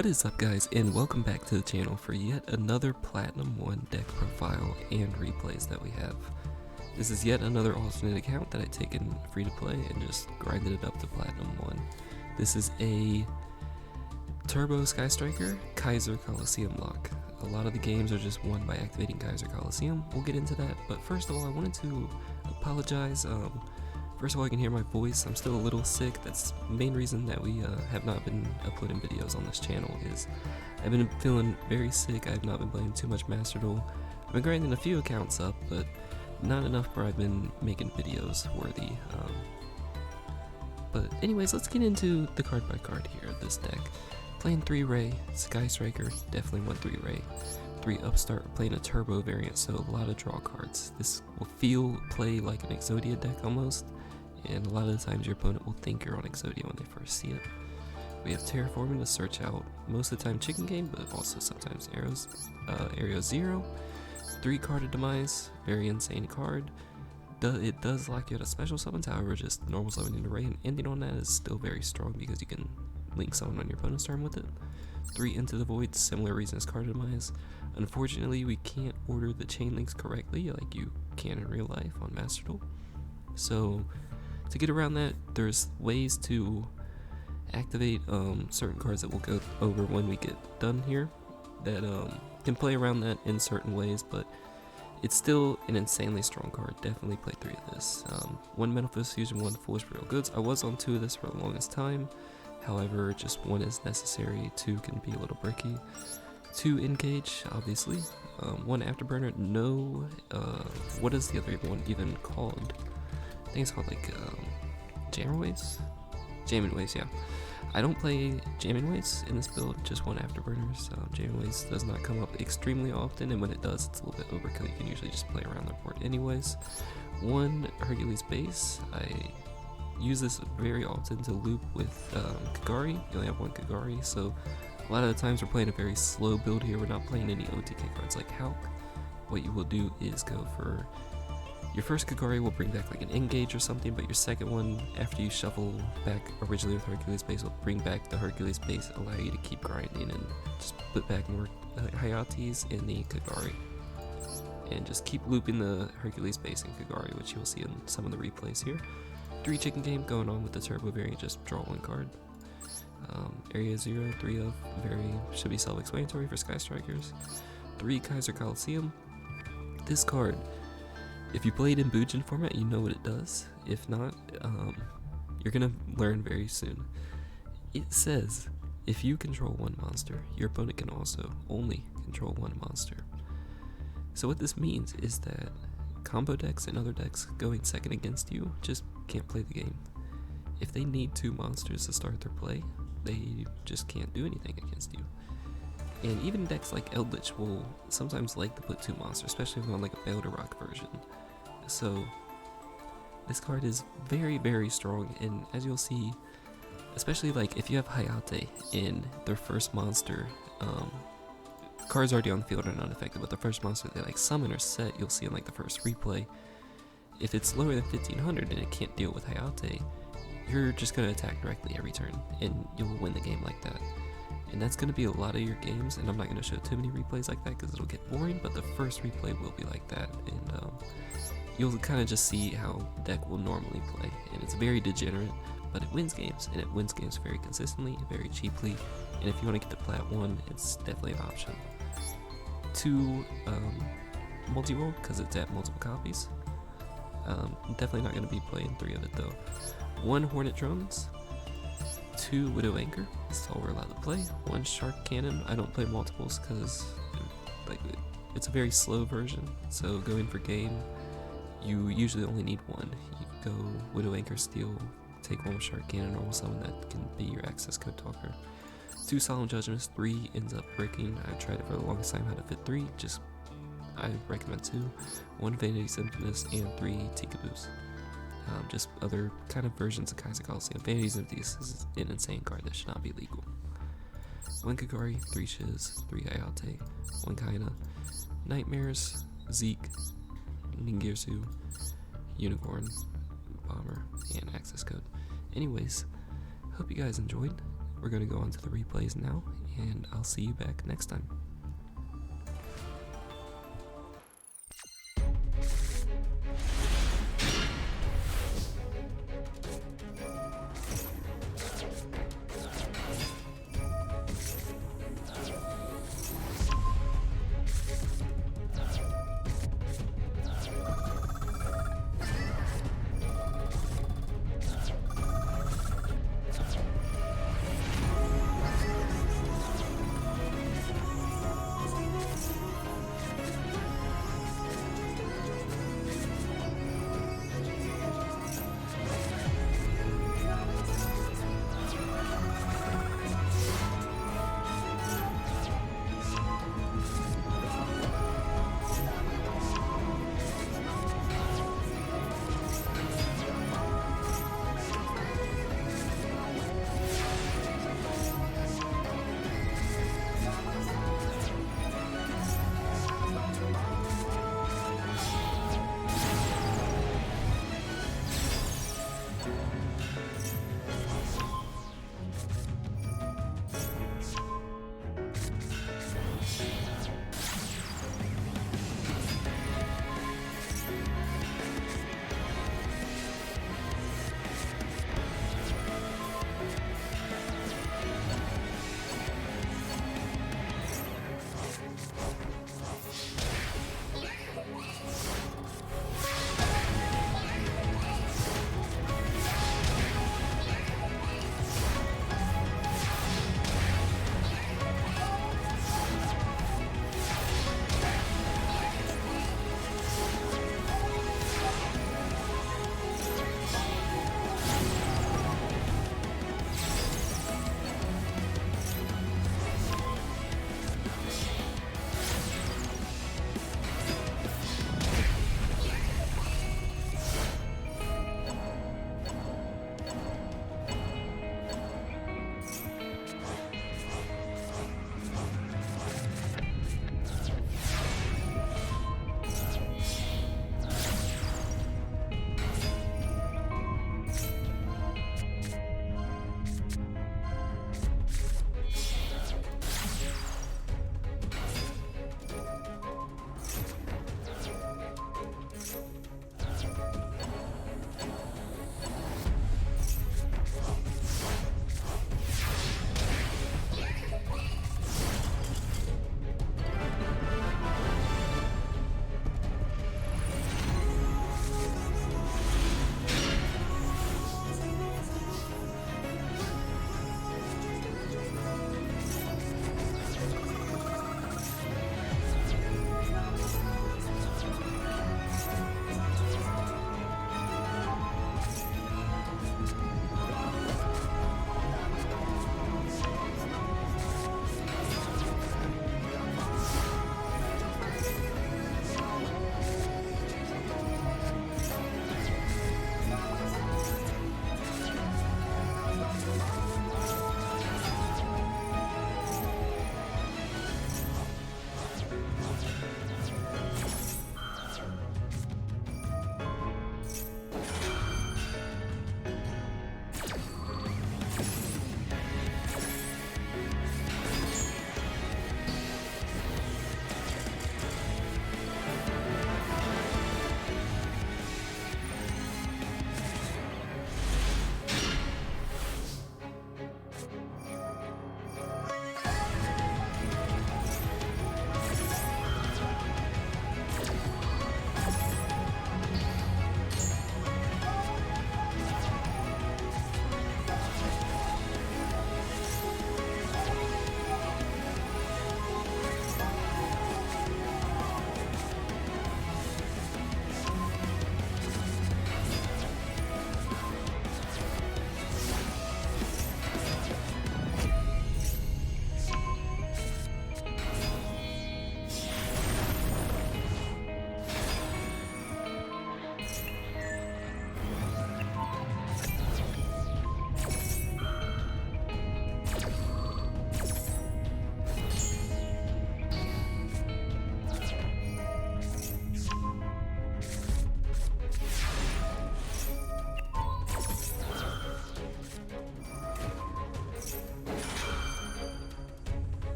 What is up, guys, and welcome back to the channel for yet another Platinum 1 deck profile and replays that we have. This is yet another alternate account that I've taken free to play and just grinded it up to Platinum 1. This is a Turbo Sky Striker Kaiser Coliseum lock. A lot of the games are just won by activating Kaiser Coliseum. We'll get into that, but first of all, I wanted to apologize. First of all, you can hear my voice. I'm still a little sick. That's the main reason that we have not been uploading videos on this channel is I've been feeling very sick. I've not been playing too much Master Duel. I've been grinding a few accounts up, but not enough where I've been making videos worthy. But anyways, let's get into the card by card here of this deck. Playing 3 Ray, Sky Striker, definitely won 3 Ray. 3 Upstart, playing a Turbo variant, so a lot of draw cards. This will play like an Exodia deck almost. And a lot of the times your opponent will think you're on Exodia when they first see it. We have Terraforming to search out most of the time Chicken Game, but also sometimes Area 0. 3 Carded Demise, very insane card. It does lock you at a special summons, however just normal summoning array and ending on that is still very strong because you can link someone on your opponent's turn with it. 3 Into the Void, similar reason as Carded Demise. Unfortunately, we can't order the chain links correctly like you can in real life on Master Duel. So to get around that, there's ways to activate certain cards that we'll go over when we get done here that can play around that in certain ways, but it's still an insanely strong card. Definitely play 3 of this. 1 Mental Fusion, 1 Foolish Real Goods. I was on 2 of this for the longest time, however just 1 is necessary, 2 can be a little bricky. 2 Engage, obviously. 1 Afterburner, no, what is the other one even called? I think it's called like Jammer Waves? Jamming Waves, yeah. I don't play Jamming Waves in this build, just 1 Afterburners. Jamming Waves does not come up extremely often, and when it does, it's a little bit overkill. You can usually just play around the board anyways. 1 Hercules Base. I use this very often to loop with Kagari. You only have 1 Kagari, so a lot of the times we're playing a very slow build here. We're not playing any OTK cards like Hulk. What you will do is go for your first Kagari will bring back like an Engage or something, but your second one, after you shuffle back originally with Hercules Base, will bring back the Hercules Base, allow you to keep grinding and just put back more Hayates in the Kagari. And just keep looping the Hercules Base and Kagari, which you'll see in some of the replays here. 3 Chicken Game going on with the Turbo variant, just draw 1 card. Area 0, 3 of, should be self-explanatory for Sky Strikers. 3 Kaiser Coliseum. This card, if you play it in Bujin format, you know what it does. If not, you're gonna learn very soon. It says, if you control 1 monster, your opponent can also only control 1 monster. So what this means is that combo decks and other decks going second against you just can't play the game. If they need 2 monsters to start their play, they just can't do anything against you. And even decks like Eldritch will sometimes like to put 2 monsters, especially if they're on like a Belder Rock version. So this card is very, very strong, and as you'll see, especially like if you have Hayate in their first monster, cards already on the field are not affected, but the first monster they like summon or set, you'll see in like the first replay, if it's lower than 1500 and it can't deal with Hayate, you're just going to attack directly every turn, and you'll win the game like that. And that's going to be a lot of your games, and I'm not going to show too many replays like that because it'll get boring, but the first replay will be like that, and you'll kind of just see how the deck will normally play. And it's very degenerate, but it wins games, and it wins games very consistently, very cheaply, and if you want to get to Plat 1, it's definitely an option. 2 multi-roll, because it's at multiple copies. Definitely not going to be playing 3 of it though. 1 Hornet Drones. 2 Widow Anchor, that's all we're allowed to play. 1 Shark Cannon, I don't play multiples because like it's a very slow version, so going for game, you usually only need 1. You go Widow Anchor, Steel, take 1 with Shark Cannon, normal summon, that can be your access code talker. 2 Solemn Judgments, 3 ends up breaking. I've tried it for the longest time how to fit 3, just I recommend 2. 1 Vanity Symphonist and 3 Tikaboos. Just other kind of versions of Kaiser Coliseum. Vanity Symphonist is an insane card that should not be legal. 1 Kagari, 3 Shiz, 3 Hayate, 1 Kaina, Nightmares, Zeke, Ningirsu, Unicorn, Bomber, and access code. Anyways, hope you guys enjoyed. We're going to go on to the replays now, and I'll see you back next time.